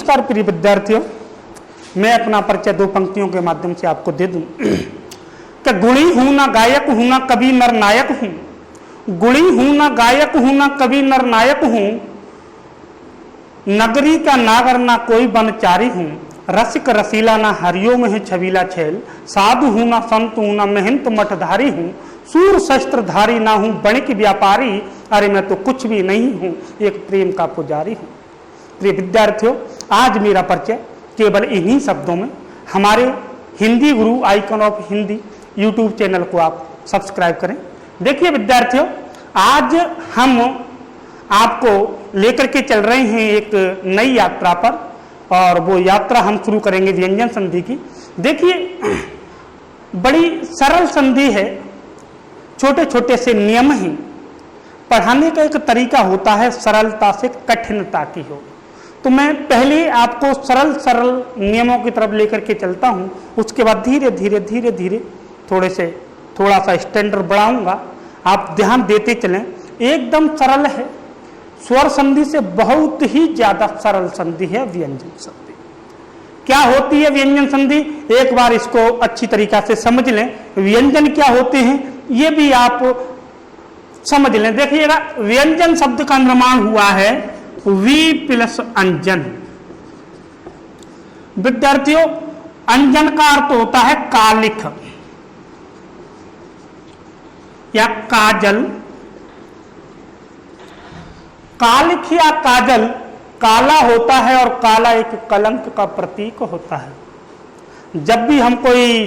नमस्कार प्रिय विद्यार्थियों, मैं अपना परिचय दो पंक्तियों के माध्यम से आपको दे दूं कि गुणी हूं ना गायक हूं ना कभी नर नायक हूं, गुणी हूं ना गायक हूं ना कभी नर नायक हूं, नगरी का नागर ना कोई बनचारी हूं, रसिक रसीला ना हरियो में है छबीला छेल, साधु हूं ना संत हूं ना महंत मठधारी हूं, सूर शस्त्रधारी ना हूं बणिक व्यापारी, अरे मैं तो कुछ भी नहीं हूं एक प्रेम का पुजारी हूं। प्रिय विद्यार्थियों, आज मेरा परिचय केवल इन्हीं शब्दों में। हमारे हिंदी गुरु icon of Hindi YouTube channel को आप सब्सक्राइब करें। देखिए विद्यार्थियों, आज हम आपको लेकर के चल रहे हैं एक नई यात्रा पर, और वो यात्रा हम शुरू करेंगे व्यंजन संधि की। देखिए, बड़ी सरल संधि है, छोटे छोटे से नियम हैं। पढ़ाने का एक तरीका होता है सरलता से कठिनता की हो, तो मैं पहले आपको सरल सरल नियमों की तरफ लेकर के चलता हूं, उसके बाद धीरे धीरे धीरे धीरे थोड़ा सा स्टैंडर्ड बढ़ाऊंगा। आप ध्यान देते चलें, एकदम सरल है। स्वर संधि से बहुत ही ज्यादा सरल संधि है व्यंजन संधि। क्या होती है व्यंजन संधि, एक बार इसको अच्छी तरीका से समझ लें। व्यंजन क्या होते हैं ये भी आप समझ लें। देखिएगा, व्यंजन शब्द का निर्माण हुआ है वी प्लस अंजन। विद्यार्थियों, अंजन का अर्थ होता है कालिख या काजल। कालिख या काजल काला होता है और काला एक कलंक का प्रतीक होता है। जब भी हम कोई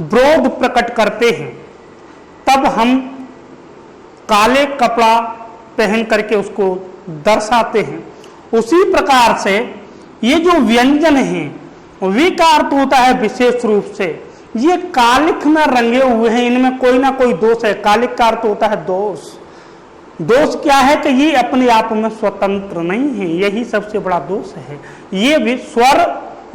विरोध प्रकट करते हैं तब हम काले कपड़ा पहन करके उसको दर्शाते हैं। उसी प्रकार से ये जो व्यंजन हैं वी का अर्थ होता है विशेष रूप से ये कालिख में रंगे हुए हैं, इनमें कोई ना कोई दोष है। कालिख का अर्थ होता है दोष। दोष क्या है कि ये अपने आप में स्वतंत्र नहीं है, यही सबसे बड़ा दोष है। ये भी स्वर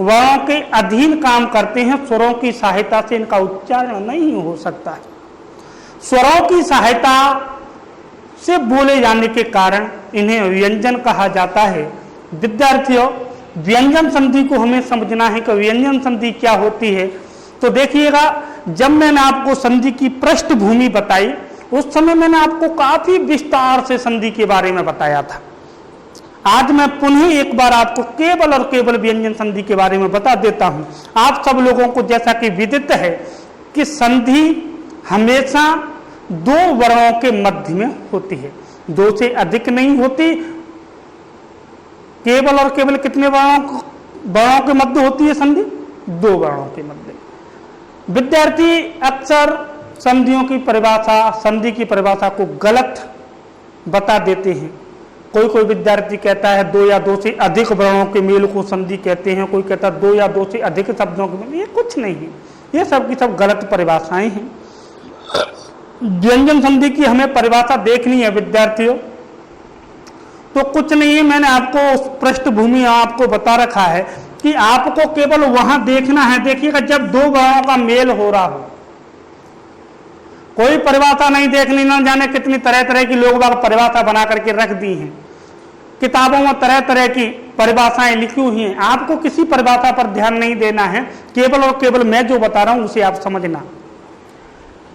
वर्णों के अधीन काम करते हैं, स्वरों की सहायता से इनका उच्चारण नहीं हो सकता है। स्वरों की सहायता से बोले जाने के कारण इन्हें व्यंजन कहा जाता है। विद्यार्थियों, व्यंजन संधि को हमें समझना है कि व्यंजन संधि क्या होती है। तो देखिएगा, जब मैंने आपको संधि की पृष्ठभूमि बताई उस समय मैंने आपको काफी विस्तार से संधि के बारे में बताया था। आज मैं पुनः एक बार आपको केवल और केवल व्यंजन संधि के बारे में बता देता हूं। आप सब लोगों को जैसा कि विदित है कि संधि हमेशा दो वर्णों के मध्य में होती है, दो से अधिक नहीं होती। केवल और केवल कितने वर्णों के मध्य होती है संधि? दो वर्णों के मध्य। विद्यार्थी अक्सर संधियों की परिभाषा, संधि की परिभाषा को गलत बता देते हैं। कोई विद्यार्थी कहता है दो या दो से अधिक वर्णों के मेल को संधि कहते हैं, कोई कहता है दो या दो से अधिक शब्दों के मेल। ये कुछ नहीं है, ये सब की सब गलत परिभाषाएं हैं। व्यंजन संधि की हमें परिभाषा देखनी है विद्यार्थियों, तो कुछ नहीं है। मैंने आपको पृष्ठभूमि आपको बता रखा है कि आपको केवल वहां देखना है। देखिएगा, जब दो वर्णों का मेल हो रहा हो, कोई परिभाषा नहीं देखनी। ना जाने कितनी तरह तरह की लोग बाग परिभाषा बना करके रख दी हैं, किताबों में तरह तरह की परिभाषाएं लिखी हुई हैं। आपको किसी परिभाषा पर ध्यान नहीं देना है, केवल और केवल मैं जो बता रहा हूं उसे आप समझना।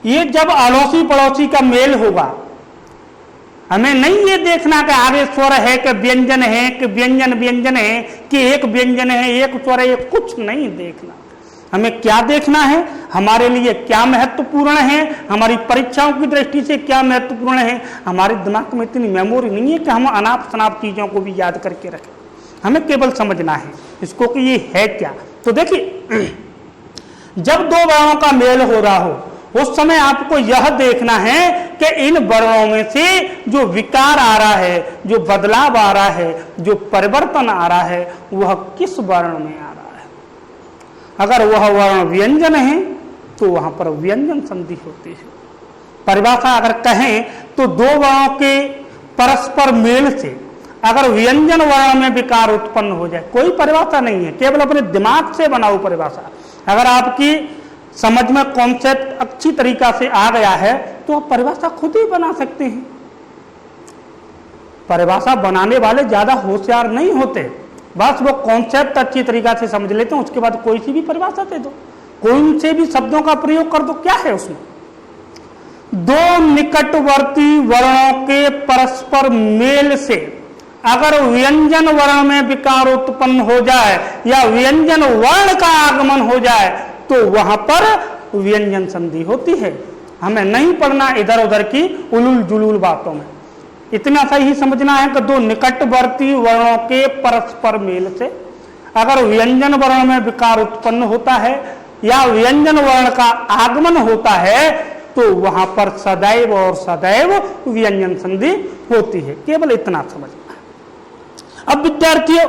ये जब अड़ोसी पड़ोसी का मेल होगा, हमें नहीं ये देखना कि आगे स्वर है कि व्यंजन है कि व्यंजन है कि एक व्यंजन है एक स्वर है, कुछ नहीं देखना। हमें क्या देखना है, हमारे लिए क्या महत्वपूर्ण है, हमारी परीक्षाओं की दृष्टि से क्या महत्वपूर्ण है। हमारे दिमाग में इतनी मेमोरी नहीं है कि हम अनाप शनाप चीजों को भी याद करके रखें। हमें केवल समझना है इसको कि ये है क्या। तो देखिए, जब दो वर्णों का मेल हो रहा हो उस समय आपको यह देखना है कि इन वर्णों में से जो विकार आ रहा है, जो बदलाव आ रहा है, जो परिवर्तन आ रहा है, वह किस वर्ण में आ रहा है। अगर वह वर्ण व्यंजन है तो वहां पर व्यंजन संधि होती है। परिभाषा अगर कहें तो दो वर्णों के परस्पर मेल से अगर व्यंजन वर्ण में विकार उत्पन्न हो जाए, कोई परिभाषा नहीं है, केवल अपने दिमाग से बनाओ परिभाषा। अगर आपकी समझ में कॉन्सेप्ट अच्छी तरीका से आ गया है तो आप परिभाषा खुद ही बना सकते हैं। परिभाषा बनाने वाले ज्यादा होशियार नहीं होते, बस वो कॉन्सेप्ट अच्छी तरीका से समझ लेते हैं, उसके बाद कोई सी भी परिभाषा दे दो, कोई से भी शब्दों का प्रयोग कर दो, क्या है उसमें। दो निकटवर्ती वर्णों के परस्पर मेल से अगर व्यंजन वर्ण में विकार उत्पन्न हो जाए या व्यंजन वर्ण का आगमन हो जाए तो वहां पर व्यंजन संधि होती है। हमें नहीं पढ़ना इधर उधर की उलूल जुलूल बातों में, इतना सा ही समझना है कि दो निकटवर्ती वर्णों के परस्पर मेल से अगर व्यंजन वर्ण में विकार उत्पन्न होता है या व्यंजन वर्ण का आगमन होता है तो वहां पर सदैव और सदैव व्यंजन संधि होती है। केवल इतना समझना है। अब विद्यार्थियों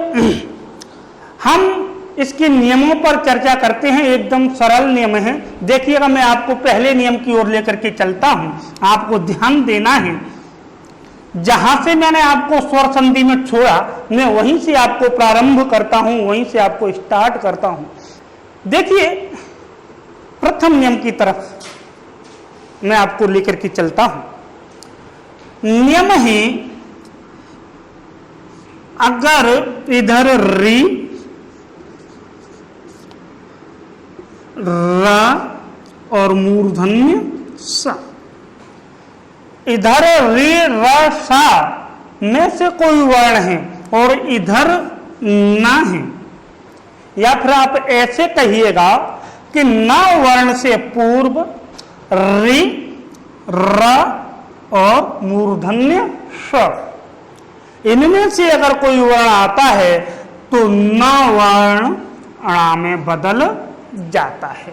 हम इसके नियमों पर चर्चा करते हैं। एकदम सरल नियम है। देखिएगा, मैं आपको पहले नियम की ओर लेकर के चलता हूं, आपको ध्यान देना है। जहां से मैंने आपको स्वर संधि में छोड़ा मैं वहीं से आपको प्रारंभ करता हूं, वहीं से आपको स्टार्ट करता हूं। देखिए, प्रथम नियम की तरफ मैं आपको लेकर के चलता हूं। नियम है, अगर इधर री रा और मूर्धन्य सा, इधर री रा सा में से कोई वर्ण है और इधर ना है, या फिर आप ऐसे कहिएगा कि ना वर्ण से पूर्व री रा और मूर्धन्य स, इनमें से अगर कोई वर्ण आता है तो न वर्ण ण में बदल जाता है।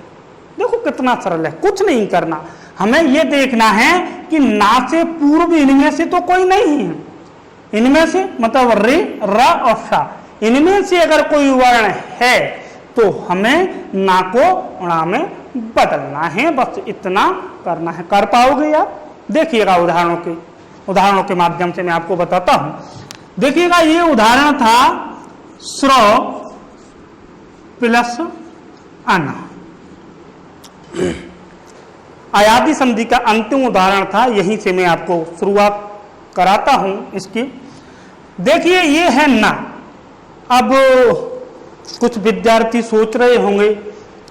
देखो कितना सरल है, कुछ नहीं करना, हमें यह देखना है कि ना से पूर्व इनमें से तो कोई नहीं है, इनमें से मतलब रे रा और सा, इनमें से अगर कोई वर्ण है तो हमें ना को ण में बदलना है। बस इतना करना है। कर पाओगे आप? देखिएगा उदाहरणों के माध्यम से मैं आपको बताता हूं। देखिएगा, ये उदाहरण था स्र प्लस अन, अयादि संधि का अंतिम उदाहरण था। यहीं से मैं आपको शुरुआत कराता हूं इसकी। देखिए, ये है ना। अब कुछ विद्यार्थी सोच रहे होंगे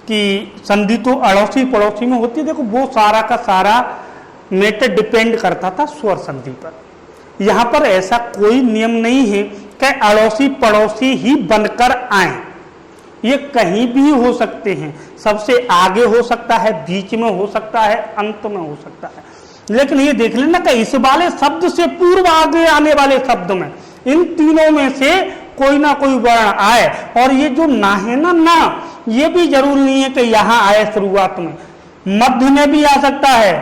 कि संधि तो अड़ोसी पड़ोसी में होती है। देखो, वो सारा का सारा मैटर डिपेंड करता था स्वर संधि पर। यहां पर ऐसा कोई नियम नहीं है कि अड़ोसी पड़ोसी ही बनकर आए। ये कहीं भी हो सकते हैं, सबसे आगे हो सकता है, बीच में हो सकता है, अंत में हो सकता है। लेकिन ये देख लेना कि इस वाले शब्द से पूर्व आगे आने वाले शब्द में इन तीनों में से कोई ना कोई वर्ण आए। और ये जो ना है ना, ये भी जरूरी नहीं है कि यहां आए शुरुआत में, मध्य में भी आ सकता है,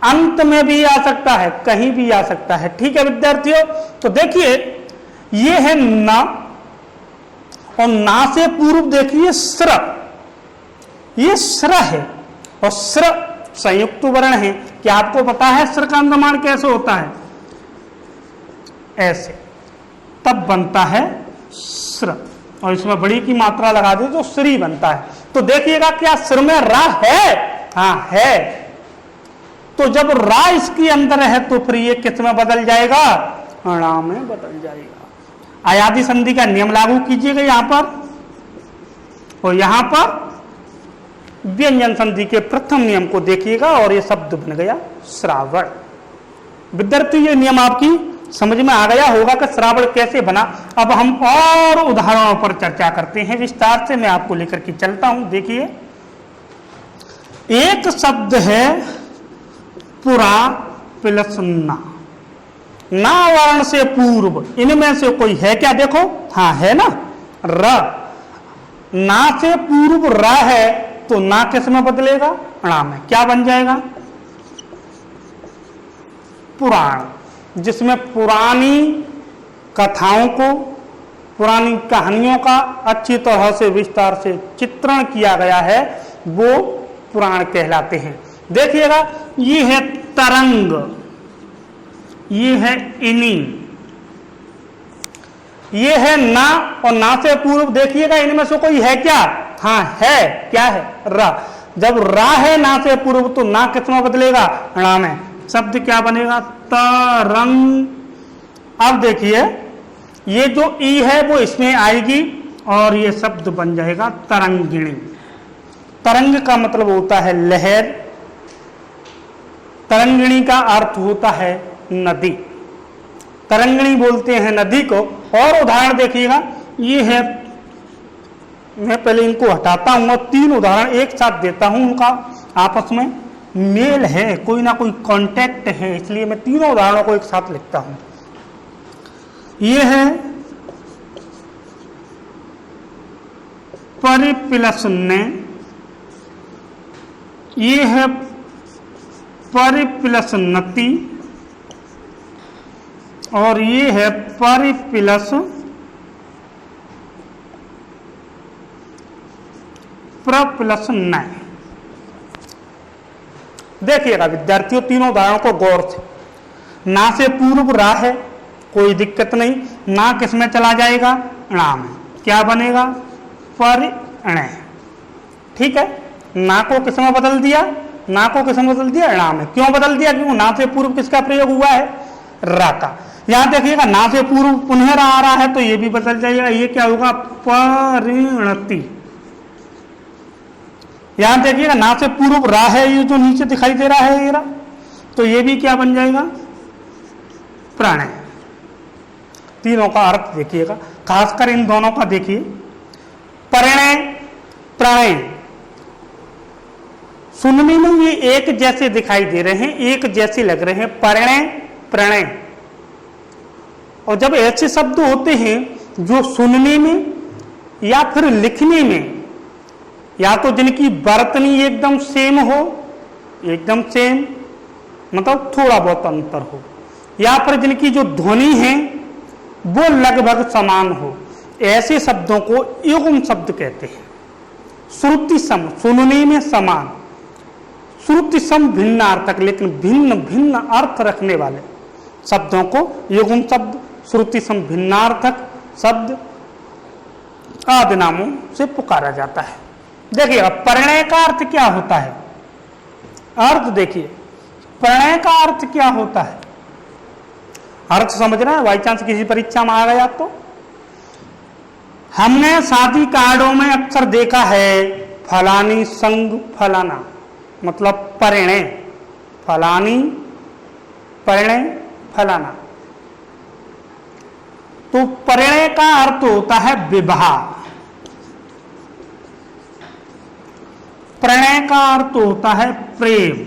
अंत में भी आ सकता है, कहीं भी आ सकता है। ठीक है विद्यार्थियों, तो देखिए ये है ना, और ना से पूर्व देखिए स्र, ये स्र है और स्र संयुक्त वर्ण है। क्या आपको पता है स्र का निर्माण कैसे होता है? ऐसे, तब बनता है स्र, और इसमें बड़ी की मात्रा लगा दे तो श्री बनता है। तो देखिएगा, क्या स्र में रा है? हाँ है। तो जब रा इसके अंदर है तो फिर ये किस में बदल जाएगा? णा में बदल जाएगा। अयादि संधि का नियम लागू कीजिएगा यहां पर, और यहां पर व्यंजन संधि के प्रथम नियम को देखिएगा और ये शब्द बन गया श्रावण। विद्यार्थी, ये नियम आपकी समझ में आ गया होगा कि श्रावण कैसे बना। अब हम और उदाहरणों पर चर्चा करते हैं विस्तार से। मैं आपको लेकर के चलता हूं। देखिए, एक शब्द है पुरा प्लस ना, ना वर्ण से पूर्व इनमें से कोई है क्या? देखो, हाँ है ना, र। ना से पूर्व र है तो ना किस में बदलेगा? णा में। क्या बन जाएगा? पुराण, जिसमें पुरानी कथाओं को, पुरानी कहानियों का अच्छी तरह से विस्तार से चित्रण किया गया है, वो पुराण कहलाते हैं। देखिएगा, ये है तरंग, ये है इनी, ये है ना, और ना से पूर्व देखिएगा इनमें से कोई है क्या? हाँ है। क्या है? रा। जब रा है ना से पूर्व तो ना किस में बदलेगा? णा में। शब्द क्या बनेगा? तरंग। अब देखिए, ये जो ई है वो इसमें आएगी और ये शब्द बन जाएगा तरंगिणी। तरंग का मतलब होता है लहर, तरंगिणी का अर्थ होता है नदी, तरंगिणी बोलते हैं नदी को। और उदाहरण देखिएगा, ये है, मैं पहले इनको हटाता हूं और 3 उदाहरण एक साथ देता हूं, उनका आपस में मेल है, कोई ना कोई कांटेक्ट है, इसलिए मैं तीनों उदाहरणों को एक साथ लिखता हूं। ये है परिप्लसन्ने, ये है परिप्लसन्नति और ये है परिप्लस प्रप्लसन्नय। देखिएगा विद्यार्थियों, तीनों उदाहरणों को गौर से। ना से पूर्व रा है, कोई दिक्कत नहीं, ना किस में चला जाएगा, णा में, क्या बनेगा, परिणय। ठीक है, ना को किस में बदल दिया, ना को किस में बदल दिया, णा में। क्यों बदल दिया, क्यों, ना से पूर्व किसका प्रयोग हुआ है, रा का। यहां देखिएगा ना से पूर्व पुनः रा आ रहा है तो ये भी बदल जाएगा, ये क्या होगा, परिणति। यहां देखिएगा ना से पूर्व रा है, ये जो नीचे दिखाई दे रहा है ये रा, तो ये भी क्या बन जाएगा, प्रणय। तीनों का अर्थ देखिएगा, खासकर इन दोनों का देखिए, परिणय प्रणय, सुनने में ये एक जैसे दिखाई दे रहे हैं, एक जैसे लग रहे हैं, परिणय प्रणय। और जब ऐसे शब्द होते हैं जो सुनने में या फिर लिखने में, या तो जिनकी वर्तनी एकदम सेम हो, एकदम सेम मतलब थोड़ा बहुत अंतर हो, या फिर जिनकी जो ध्वनि है वो लगभग समान हो, ऐसे शब्दों को युग्म शब्द कहते हैं। श्रुति सम, सुनने में समान, श्रुति सम भिन्नार्थक, लेकिन भिन्न भिन्न अर्थ रखने वाले शब्दों को युग्म शब्द, श्रुति सम भिन्नार्थक शब्द आदि नामों से पुकारा जाता है। देखिए परिणय का अर्थ क्या होता है, अर्थ देखिए, परिणय का अर्थ क्या होता है, अर्थ समझ रहे हैं, बाई चांस किसी परीक्षा में आ गया तो। हमने शादी कार्डों में अक्सर देखा है फलानी संग फलाना, मतलब परिणय, फलानी परिणय फलाना। तो परिणय का अर्थ होता है विवाह, प्रणय का अर्थ होता है प्रेम,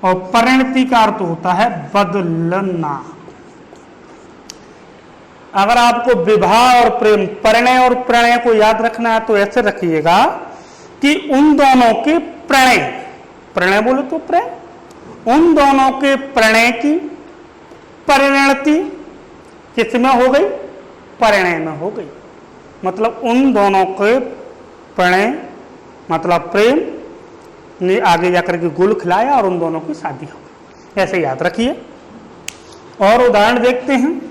और परिणति का अर्थ होता है बदलना। अगर आपको विवाह और प्रेम, परिणय और प्रणय को याद रखना है तो ऐसे रखिएगा कि उन दोनों के प्रणय, प्रणय बोले तो प्रेम, उन दोनों के प्रणय की परिणति किसमें हो गई, परिणय में हो गई। मतलब उन दोनों के प्रणय मतलब प्रेम ने आगे जाकर के गुल खिलाया और उन दोनों की शादी हो गई, ऐसे याद रखिए। और उदाहरण देखते हैं,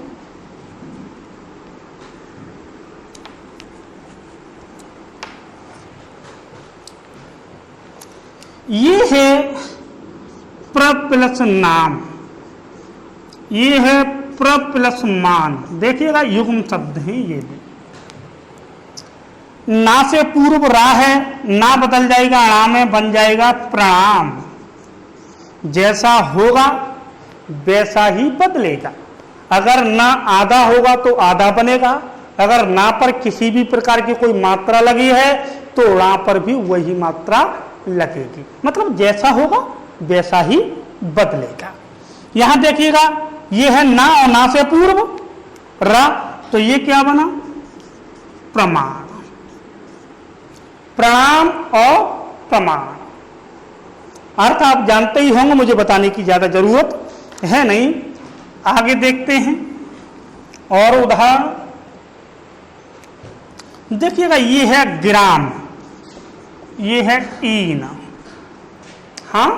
ये है प्रप्लस नाम, ये है प्रप्लस मान। देखिएगा युग्म शब्द है ये भी। ना से पूर्व रा है, ना बदल जाएगा णा में, बन जाएगा प्रणाम। जैसा होगा वैसा ही बदलेगा। अगर ना आधा होगा तो आधा बनेगा, अगर ना पर किसी भी प्रकार की कोई मात्रा लगी है तो णा पर भी वही मात्रा लगेगी। मतलब जैसा होगा वैसा ही बदलेगा। यहां देखिएगा ये है ना, और ना से पूर्व रा, तो ये क्या बना, प्रमाण, प्रणाम और प्रमाण। अर्थ आप जानते ही होंगे, मुझे बताने की ज्यादा जरूरत है नहीं। आगे देखते हैं और उदाहरण देखिएगा, ये है ग्राम, ये है ईन, हाँ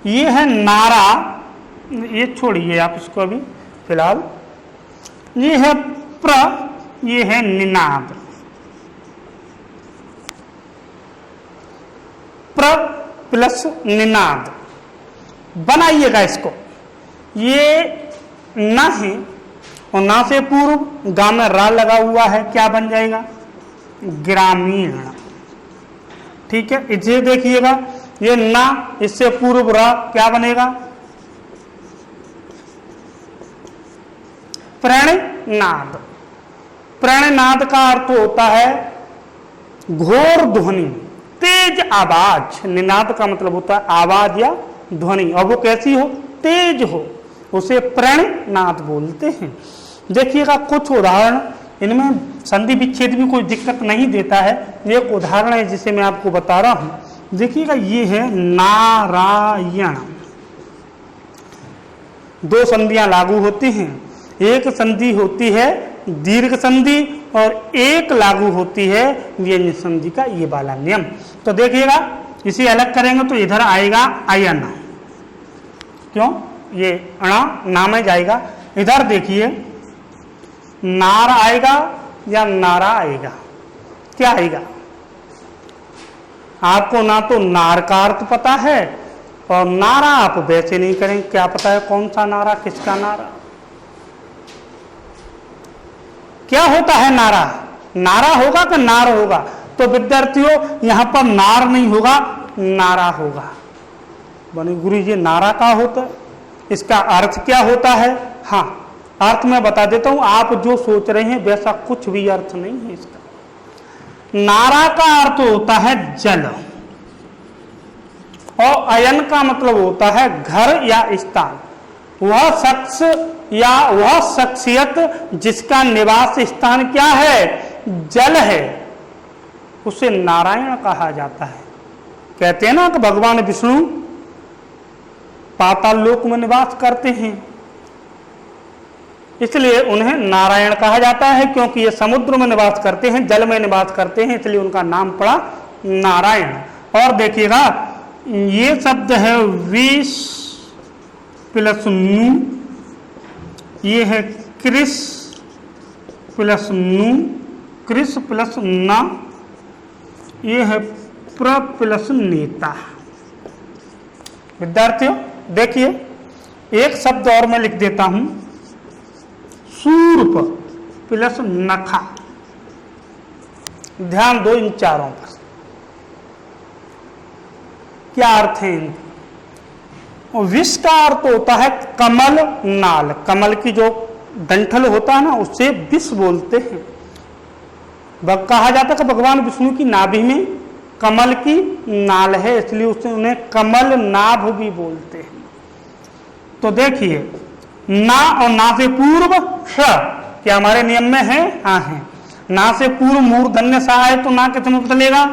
ये है नारा, ये छोड़िए आप इसको अभी फिलहाल। ये है प्र, ये है निनाद, प्र प्लस निनाद बनाइएगा इसको। ये न है और ना से पूर्व गा में रा लगा हुआ है, क्या बन जाएगा? ग्रामीण। ठीक है, इसे देखिएगा, ये ना, इससे पूर्व रा, क्या बनेगा? प्रणनाद। प्रणनाद का अर्थ होता है घोर ध्वनि, तेज आवाज। निनाद का मतलब होता है आवाज या ध्वनि, और वो कैसी हो? तेज हो, उसे प्रणनाद बोलते हैं। देखिएगा कुछ उदाहरण, इनमें संधि विच्छेद भी कोई दिक्कत नहीं देता है। एक उदाहरण है जिसे मैं आपको बता रहा हूं। देखिएगा, ये है नारायण। दो संधियां लागू होती हैं, एक संधि होती है दीर्घ संधि और एक लागू होती है व्यंजन संधि का, ये वाला नियम। तो देखिएगा, इसे अलग करेंगे तो इधर आएगा अयन, क्यों? ये अणा ना में जाएगा। इधर देखिए, नार आएगा या नारा आएगा? क्या आएगा? आपको ना तो नार का अर्थ पता है और नारा आप वैसे नहीं करेंगे, क्या पता है कौन सा नारा, किसका नारा? क्या होता है नारा? नारा होगा कि नार होगा? तो विद्यार्थियों, यहां पर नार नहीं होगा, नारा होगा। बने गुरु जी, नारा का होता है, इसका अर्थ क्या होता है? हाँ, अर्थ मैं बता देता हूं, आप जो सोच रहे हैं वैसा कुछ भी अर्थ नहीं है इसका। नारा का अर्थ होता है जल, और अयन का मतलब होता है घर या स्थान। वह शख्स या वह शख्सियत जिसका निवास स्थान क्या है? जल है, उसे नारायण कहा जाता है। कहते हैं ना कि भगवान विष्णु पाताल लोक में निवास करते हैं, इसलिए उन्हें नारायण कहा जाता है, क्योंकि ये समुद्र में निवास करते हैं, जल में निवास करते हैं, इसलिए उनका नाम पड़ा नारायण। और देखिएगा, ये शब्द है विष प्लस नु, ये है कृष प्लस नु, कृष प्लस ना, ये है प्र प्लस नेता। विद्यार्थियों देखिए, एक शब्द और मैं लिख देता हूं, सूर्प प्लस नखा। ध्यान दो इन चारों पर, क्या अर्थ है इनके? विष का अर्थ होता है कमल नाल, कमल की जो डंठल होता है ना, उससे विष बोलते हैं। कहा जाता है कि भगवान विष्णु की नाभि में कमल की नाल है, इसलिए उससे उन्हें कमल नाभ भी बोलते हैं। तो देखिए, ना और ना से पूर्व श, क्या हमारे नियम में है? हाँ है। ना से पूर्व मूर्धन्य सा है तो ना कितने बदलेगा?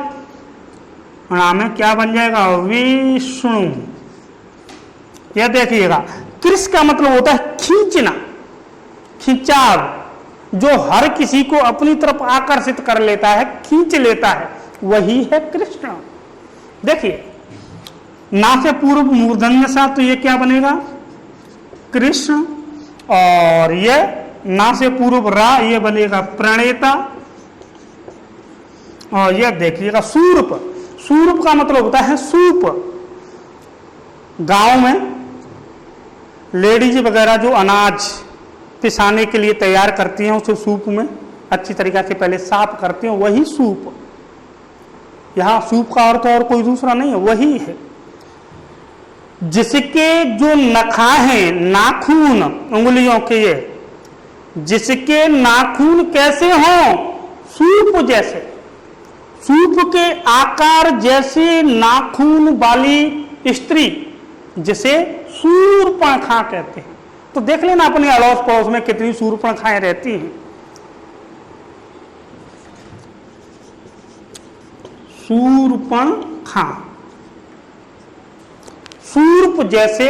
ना में क्या बन जाएगा? विष्णु। यह देखिएगा, कृष का मतलब होता है खींचना, खिंचाव, जो हर किसी को अपनी तरफ आकर्षित कर लेता है, खींच लेता है, वही है कृष्ण। देखिए, ना से पूर्व मूर्धन्य सा, तो ये क्या बनेगा? कृष्ण। और ये ना से पूर्व रा, ये बनेगा प्रणेता। और यह देखिएगा सूर्प, सूर्प का मतलब होता है सूप। गांव में लेडीज वगैरह जो अनाज पिसाने के लिए तैयार करती हैं, उसे सूप में अच्छी तरीके से पहले साफ करती हैं, वही सूप। यहां सूप का अर्थ और कोई दूसरा नहीं है, वही है। जिसके जो नखा हैं, नाखून उंगलियों के, ये जिसके नाखून कैसे हों? सूप जैसे, सूप के आकार जैसे नाखून वाली स्त्री, जिसे शूर्पणखा कहते हैं। तो देख लेना अपने अड़ोस पड़ोस में कितनी शूर्पणखाएं रहती हैं। शूर्पणखा, सूर्प जैसे,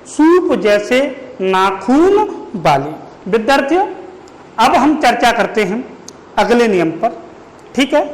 सूप जैसे नाखून वाली। विद्यार्थियों, अब हम चर्चा करते हैं अगले नियम पर, ठीक है?